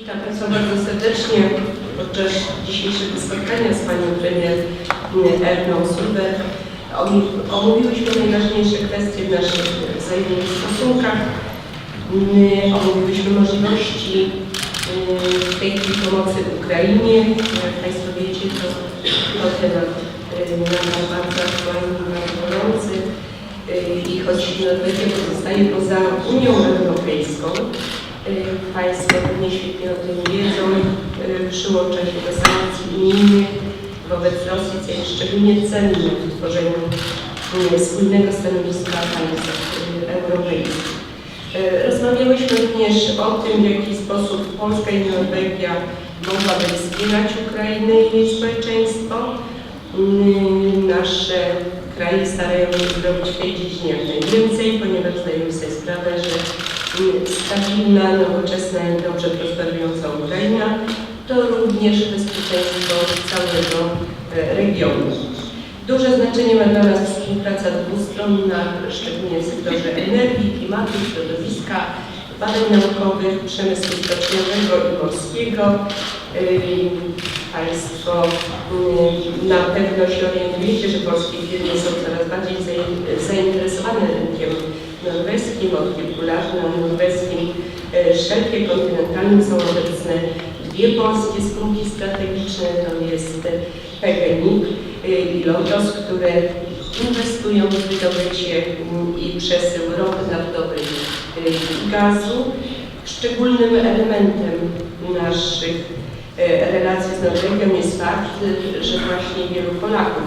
Witam Państwa bardzo serdecznie podczas dzisiejszego spotkania z Panią Premier Erną Solberg. Omówiłyśmy najważniejsze kwestie w naszych wzajemnych stosunkach. Omówiłyśmy możliwości w tej chwili pomocy Ukrainie. Jak Państwo wiecie, to temat nam bardzo aktualny, bardzo gorący. I choć Norwegia pozostaje poza Unią Europejską, Państwo pewnie świetnie o tym wiedzą, przyłącza się do sankcji unijnych wobec Rosji, co jest szczególnie cenne w tworzeniu wspólnego stanowiska państw europejskich. Rozmawiałyśmy również o tym, w jaki sposób Polska i Norwegia mogłaby wspierać Ukrainę i jej społeczeństwo. Nasze kraje starają się zrobić w tej dziedzinie jak najwięcej, ponieważ zdajemy sobie sprawę, że stabilna, nowoczesna i dobrze prosperująca Ukraina to również bezpieczeństwo całego regionu. Duże znaczenie ma dla nas współpraca dwustronna, szczególnie w sektorze energii, klimatu, środowiska, badań naukowych, przemysłu stoczniowego i morskiego. Państwo na pewno się orientujecie, że polskie firmy są coraz bardziej zainteresowane rynkiem norweskim. Od kilku lat na norweskim szelfie kontynentalnym są obecne dwie polskie spółki strategiczne, to jest PGNiG i Lotos, które inwestują w wydobycie i przesył ropy naftowej i gazu. Szczególnym elementem naszych relacji z Norwegią jest fakt, że właśnie wielu Polaków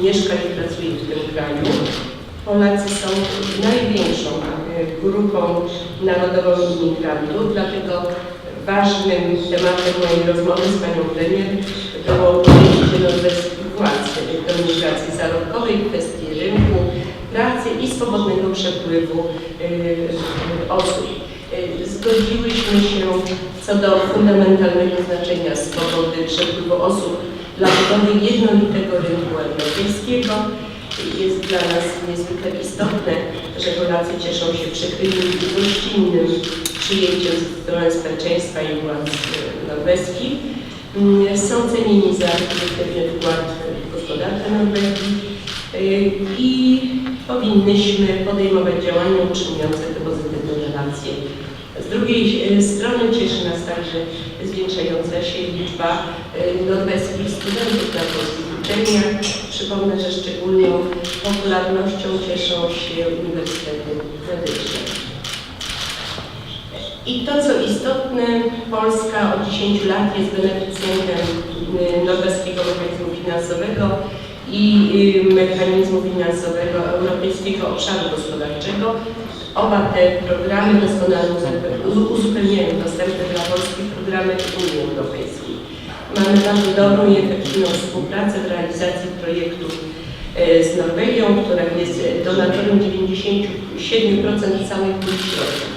mieszka i pracuje w tym kraju. Polacy są największą grupą narodową imigrantów, dlatego ważnym tematem mojej rozmowy z Panią Premier było podejście norweskich władz do migracji zarobkowej, kwestii rynku pracy i swobodnego przepływu osób. Zgodziłyśmy się co do fundamentalnego znaczenia swobody przepływu osób dla budowy jednolitego rynku europejskiego. Jest dla nas niezwykle istotne, że Polacy cieszą się przychylnym i gościnnym przyjęciem ze strony społeczeństwa i władz norweskich. Są cenieni za efektywny wkład w gospodarkę Norwegii i powinnyśmy podejmować działania utrzymujące te pozytywne relacje. Z drugiej strony cieszy nas także zwiększająca się liczba norweskich studentów na polskich uczelniach. Przypomnę, że szczególną popularnością cieszą się uniwersytety medyczne. I to, co istotne, Polska od 10 lat jest beneficjentem norweskiego mechanizmu finansowego i mechanizmu finansowego Europejskiego Obszaru Gospodarczego. Oba te programy doskonale uzupełniają dostępne dla Polski programy Unii Europejskiej. Mamy bardzo dobrą i efektywną współpracę w realizacji projektów z Norwegią, która jest donatorem 97% całych puli środków.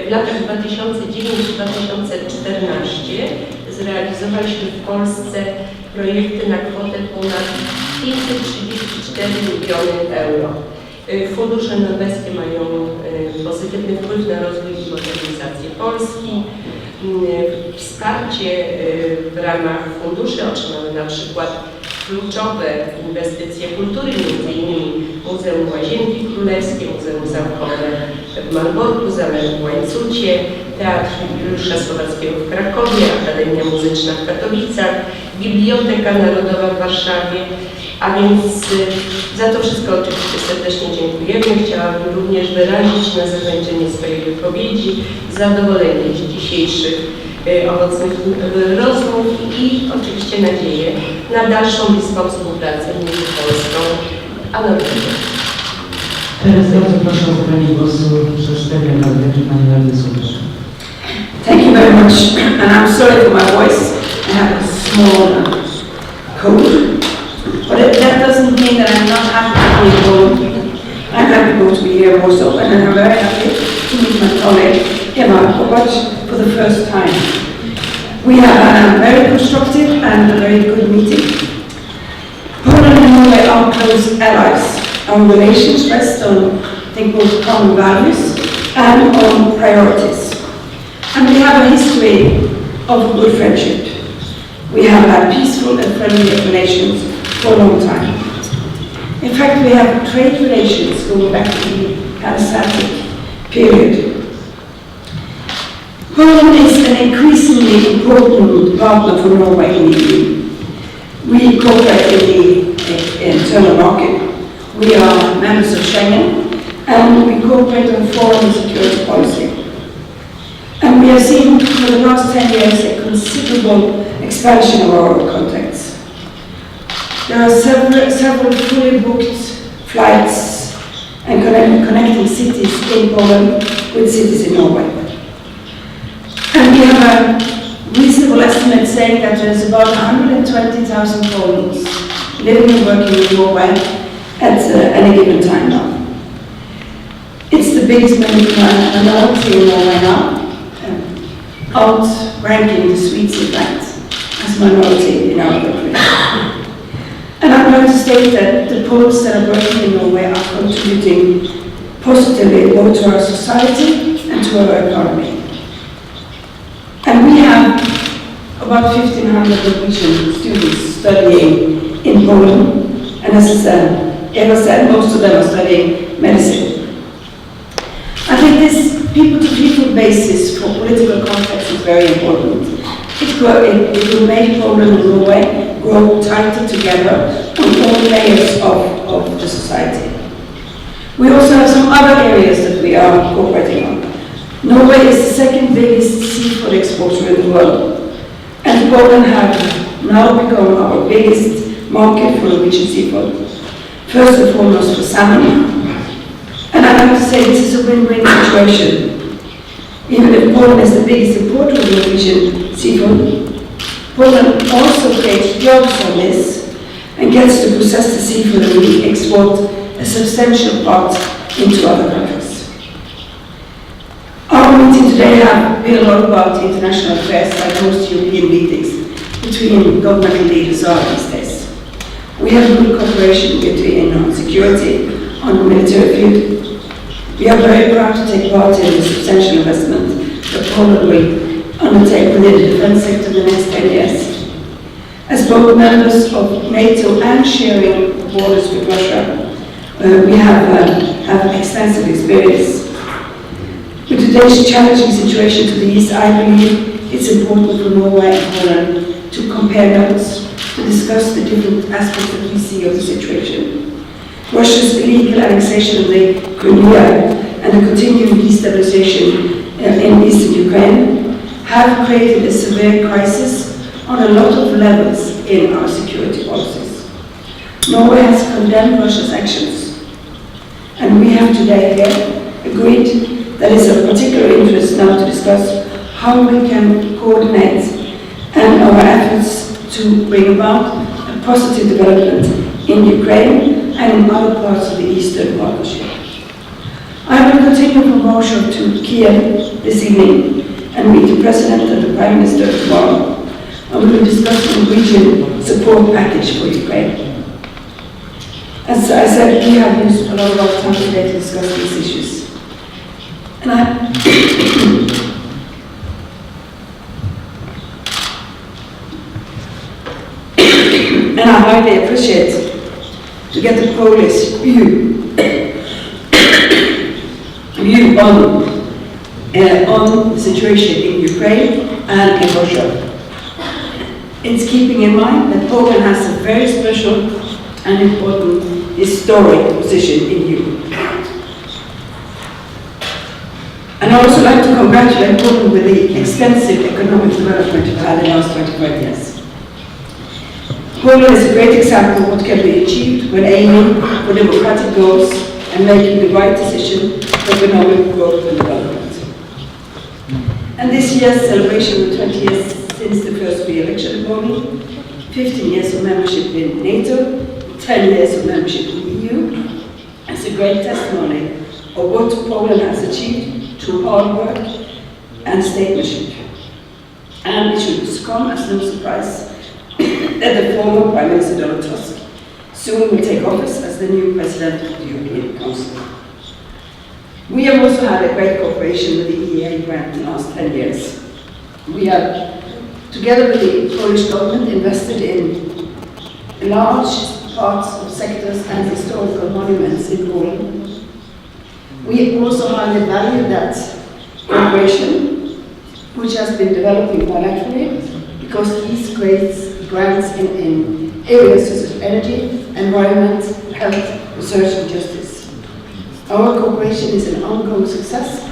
W latach 2009-2014 zrealizowaliśmy w Polsce projekty na kwotę ponad 534 miliony euro. Fundusze norweskie mają pozytywny wpływ na rozwój i modernizację Polski. Wsparcie w ramach funduszy otrzymały na przykład kluczowe inwestycje kultury, m.in. Muzeum Łazienki Królewskie, Muzeum Zamkowe w Malborku, Zamek w Łańcucie, Teatr Juliusza Słowackiego w Krakowie, Akademia Muzyczna w Katowicach, Biblioteka Narodowa w Warszawie. A więc za to wszystko oczywiście serdecznie dziękujemy. Chciałabym również wyrazić na zakończenie swojej wypowiedzi zadowolenie z dzisiejszych owocnych rozmów i oczywiście nadzieję na dalszą bliską współpracę między Polską a Norwegią. Teraz bardzo proszę o zabranie głosu przedstawiciela Norwegii, pani Erny Solberg. Thank you very much, and I'm sorry for my voice. I have a small cold, but that doesn't mean that I'm not happy to be home. I'm happy to be here also, and I'm very happy to meet my colleague Ewa Kopacz for the first time. We have a very constructive and a very good meeting. Poland and Norway are close allies. Our relations rest on, I think, both common values and on priorities. And we have a history of good friendship. We have had peaceful and friendly relations for a long time. In fact, we have trade relations going back to the Hanseatic period. Poland is an increasingly important partner for Norway in the EU. We cooperate in the internal market. We are members of Schengen, and we cooperate on foreign and security policy. And we have seen for the last 10 years a considerable expansion of our contacts. There are several fully booked flights and connecting cities in Poland with cities in Norway. And we have a reasonable estimate saying that there is about 120,000 Poles living and working in Norway at any given time now. It's the biggest minority in Norway now, outranking the Swedes in fact, as minority in our country. And I'm going to state that the Poles that are working in Norway are contributing positively both to our society and to our economy. And we have about 1,500 Norwegian students studying in Poland, and as Eva said, most of them are studying medicine. I think this people-to-people basis for political contacts is very important. It will make Poland and Norway grow tighter together on all layers of the society. We also have some other areas that we are cooperating on. Norway is the second biggest seafood exporter in the world, and Poland have now become our biggest market for Norwegian seafood, first and foremost for salmon. And I have to say this is a win-win situation. Even if Poland is the biggest importer of Norwegian seafood, Poland also creates jobs on this and gets to process the seafood, and we export a substantial part into other countries. Our meeting today has been a lot about international affairs, like most European meetings between governmental leaders are these days. We have good cooperation between on security, on the military field. We are very proud to take part in the substantial investment that Poland will undertake within the defense sector in the next 10 years. As both members of NATO and sharing borders with Russia, we have extensive experience. With today's challenging situation to the east, I believe it's important for Norway and Poland to compare notes, to discuss the different aspects that we see of the situation. Russia's illegal annexation of the Crimea and the continuing destabilization in eastern Ukraine have created a severe crisis on a lot of levels in our security policies. Norway has condemned Russia's actions, and we have today here agreed that it's of particular interest now to discuss how we can coordinate and our efforts to bring about a positive development in Ukraine and in other parts of the Eastern Partnership. I will continue from Warsaw to Kiev this evening and meet the President and the Prime Minister tomorrow, and we will discuss the Norwegian support package for Ukraine. As I said, we have used a lot of our time today to discuss these issues. And I highly appreciate to get the Polish view on the situation in Ukraine and in Russia. It's keeping in mind that Poland has a very special and important historic position in Europe. And I also like to congratulate Poland with the extensive economic development we've had in the last 25 years. Poland is a great example of what can be achieved when aiming for democratic goals and making the right decision for economic growth and development. And this year's celebration of 20 years since the first free election in Poland, 15 years of membership in NATO, 10 years of membership in the EU, is a great testimony of what Poland has achieved through hard work and statesmanship. And it should come as no surprise that the former Prime Minister Donald Tusk soon will take office as the new President of the European Council. We have also had a great cooperation with the EEA grant in the last 10 years. We have together with the Polish government, invested in large parts of sectors and historical monuments in Poland. We also highly value that cooperation, which has been developing bilaterally, because this creates grants in areas such as energy, environment, health, research and justice. Our cooperation is an ongoing success,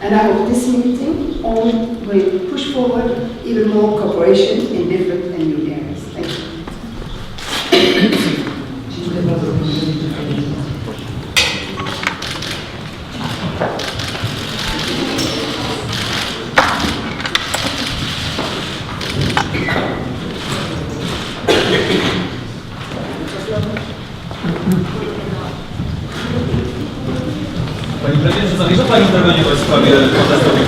and I hope this meeting will push forward even more cooperation in different and new areas. Thank you. Dziękuję bardzo. Pani Prezydencie, zamierza Pani interweniować w sprawie protestu